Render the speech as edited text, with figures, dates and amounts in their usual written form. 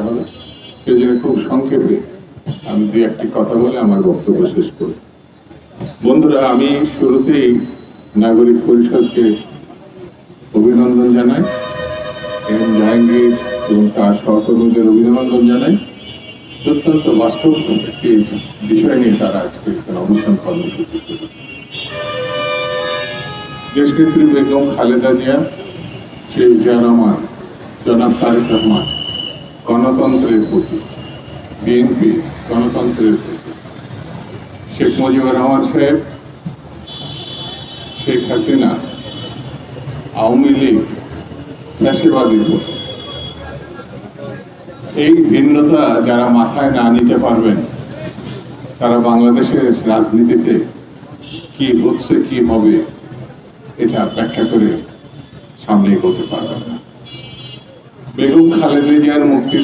হবে, সেজন্য খুব সংক্ষেপে আমি দুই একটি কথা বলে আমার বক্তব্য শেষ করি। বন্ধুরা, আমি শুরুতেই নাগরিক পরিষদকে অভিনন্দন জানাই এবং জাহাঙ্গীর এবং তার সহকর্মীদের অভিনন্দন জানাই। অত্যন্ত বাস্তব একটি বিষয় নিয়ে তারা আজকে অবস্থান কর্মসূচি করে। দেশনেত্রী বেগম খালেদা জিয়া, শেখ জিয়া রহমান, জনাব তারেক রহমান গণতন্ত্রের প্রতি, বিএনপি গণতন্ত্রের প্রতি, শেখ মুজিবুর রহমান সাহেব, শেখ হাসিনা, আওয়ামী লীগ ফ্যাসিবাদী প্রতি। এই ভিন্নতা যারা মাথায় না নিতে পারবেন তারা বাংলাদেশের রাজনীতিতে কি হচ্ছে কি হবে এটা ব্যাখ্যা করে সামনে এগোতে পারবেন না। বেগম খালেদা জিয়ার মুক্তি